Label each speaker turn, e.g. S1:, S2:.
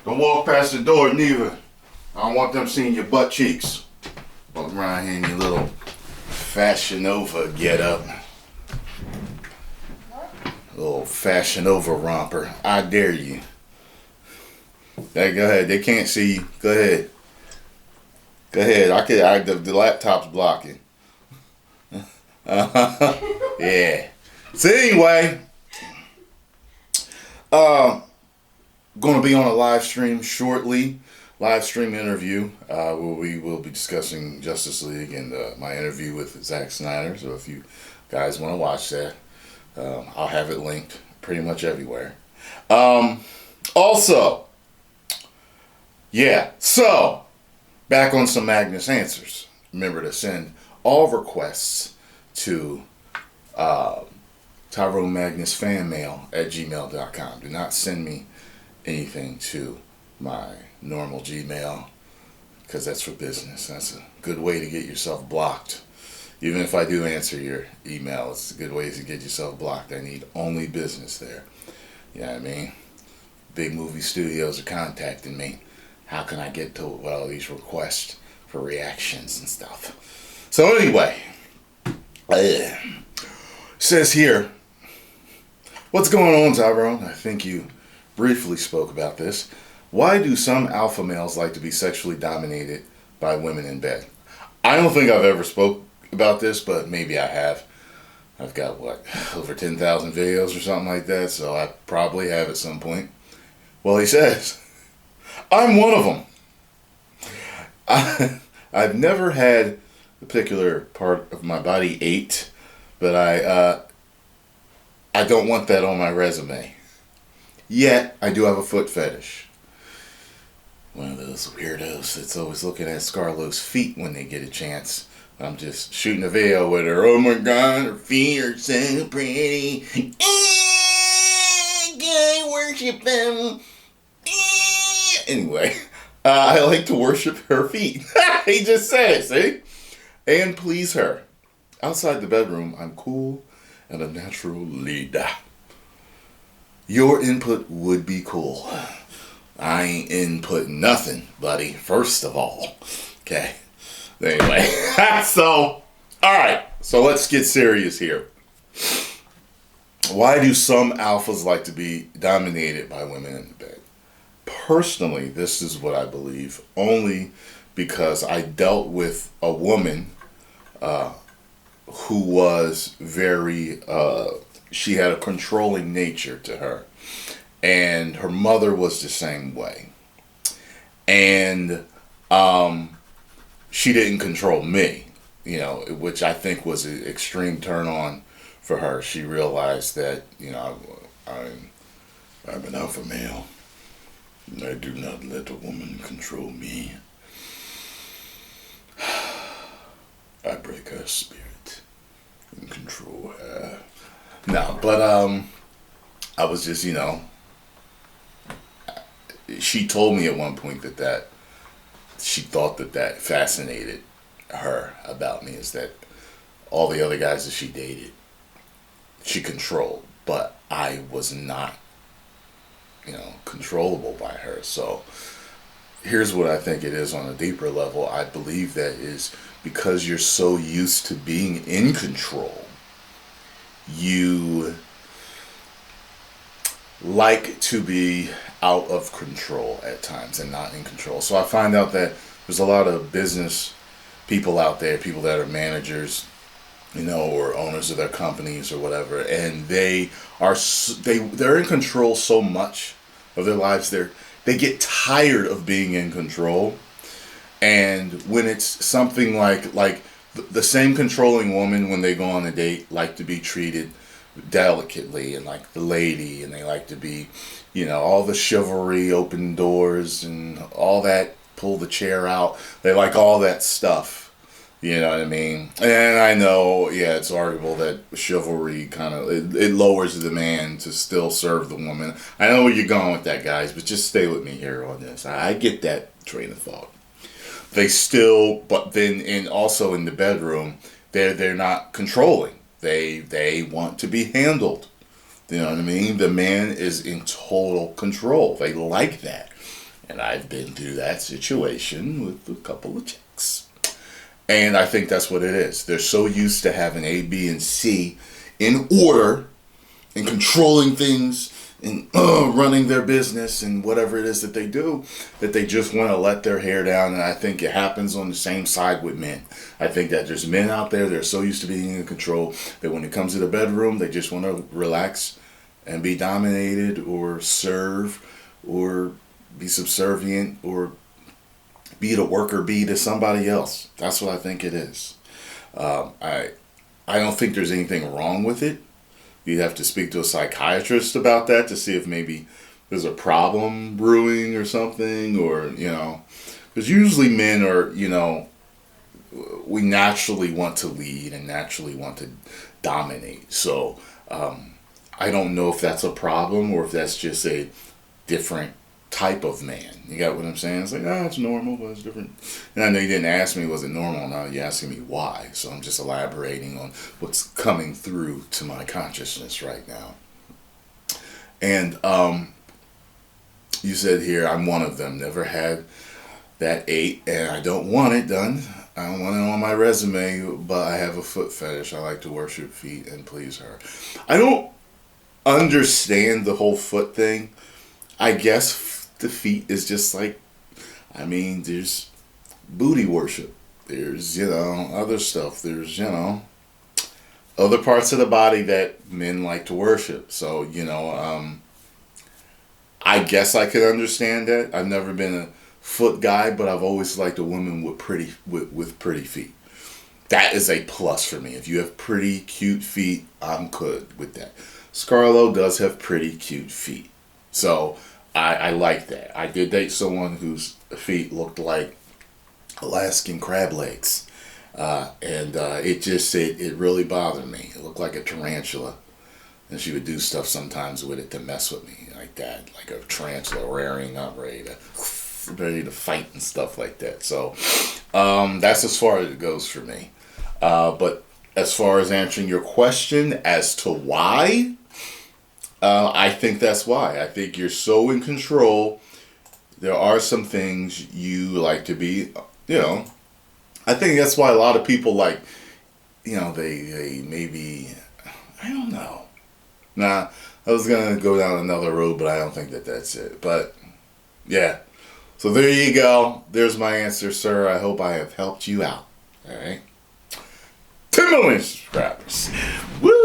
S1: Don't walk past the door neither. I don't want them seeing your butt cheeks. Walk around here in your little Fashion Nova get up. Little Fashion Nova romper. I dare you. Hey, go ahead. They can't see you. Go ahead. Go ahead. The laptop's blocking. Yeah. So anyway, going to be on a live stream shortly. Live stream interview where we will be discussing Justice League and my interview with Zack Snyder. So if you guys want to watch that, I'll have it linked pretty much everywhere. Also, yeah, so back on some Magnus answers. Remember to send all requests to tyronemagnusfanmail at gmail.com. Do not send me anything to my normal Gmail, because that's for business. That's a good way to get yourself blocked. Even if I do answer your email, it's a good way to get yourself blocked. I need only business there. You know what I mean? Big movie studios are contacting me. How can I get to all these requests for reactions and stuff? So anyway, says here, what's going on, Tyrone? I think you briefly spoke about this. Why do some alpha males like to be sexually dominated by women in bed? I don't think I've ever spoke about this, but maybe I have. I've got, over 10,000 videos or something like that, so I probably have at some point. Well, he says, I'm one of them. I've never had a particular part of my body ate, but I don't want that on my resume. Yet, I do have a foot fetish. One of those weirdos that's always looking at Scarlo's feet when they get a chance. I'm just shooting a video with her. Oh my God, her feet are so pretty. I worship them. Anyway, I like to worship her feet. He just said it, see? And please her. Outside the bedroom, I'm cool and a natural leader. Your input would be cool. I ain't inputting nothing, buddy, first of all. Okay. Anyway, so, alright, so let's get serious here. Why do some alphas like to be dominated by women in the bed? Personally, this is what I believe, only because I dealt with a woman who was very, she had a controlling nature to her. And her mother was the same way. And she didn't control me, which I think was an extreme turn on for her. She realized that, I'm an alpha male. I do not let a woman control me. I break her spirit and control her. No, but I was just, she told me at one point that she thought that fascinated her about me, is that all the other guys that she dated, she controlled, but I was not, controllable by her. So here's what I think it is on a deeper level. I believe that is because you're so used to being in control, you like to be out of control at times and not in control. So I find out that there's a lot of business people out there, people that are managers, or owners of their companies or whatever, and they're in control so much of their lives. They get tired of being in control, and when it's something like the same controlling woman, when they go on a date, like to be treated delicately and like the lady, and they like to be, all the chivalry, open doors and all that, pull the chair out. They like all that stuff. You know what I mean? And I know, yeah, it's arguable that chivalry it lowers the man to still serve the woman. I know where you're going with that, guys, but just stay with me here on this. I get that train of thought. They still, but then also in the bedroom, they're not controlling. They want to be handled. You know what I mean? The man is in total control. They like that. And I've been through that situation with a couple of chicks. And I think that's what it is. They're so used to having A, B, and C in order and controlling things and running their business and whatever it is that they do, that they just want to let their hair down. And I think it happens on the same side with men. I think that there's men out there that are so used to being in control that when it comes to the bedroom, they just want to relax and be dominated or serve or be subservient or be the worker bee to somebody else. That's what I think it is. I don't think there's anything wrong with it. You'd have to speak to a psychiatrist about that to see if maybe there's a problem brewing or something, or, because usually men are, we naturally want to lead and naturally want to dominate. So I don't know if that's a problem or if that's just a different type of man. You got what I'm saying? It's like, it's normal, but it's different. And I know you didn't ask me, was it normal? Now you're asking me why. So I'm just elaborating on what's coming through to my consciousness right now. And you said here, I'm one of them. Never had that 8, and I don't want it done. I don't want it on my resume, but I have a foot fetish. I like to worship feet and please her. I don't understand the whole foot thing. I guess the feet is just like, there's booty worship. There's, other stuff. There's, other parts of the body that men like to worship. So, I guess I could understand that. I've never been a foot guy, but I've always liked a woman with pretty feet. That is a plus for me. If you have pretty, cute feet, I'm good with that. Scarlo does have pretty, cute feet. So I like that. I did date someone whose feet looked like Alaskan crab legs. It really bothered me. It looked like a tarantula. And she would do stuff sometimes with it to mess with me like that. Like a tarantula rearing up, ready to fight and stuff like that. So that's as far as it goes for me. But as far as answering your question as to why, I think that's why. I think you're so in control. There are some things you like to be, I think that's why a lot of people they maybe, I don't know. Nah, I was going to go down another road, but I don't think that's it. But, yeah. So there you go. There's my answer, sir. I hope I have helped you out. All right. 10 million subscribers. Woo!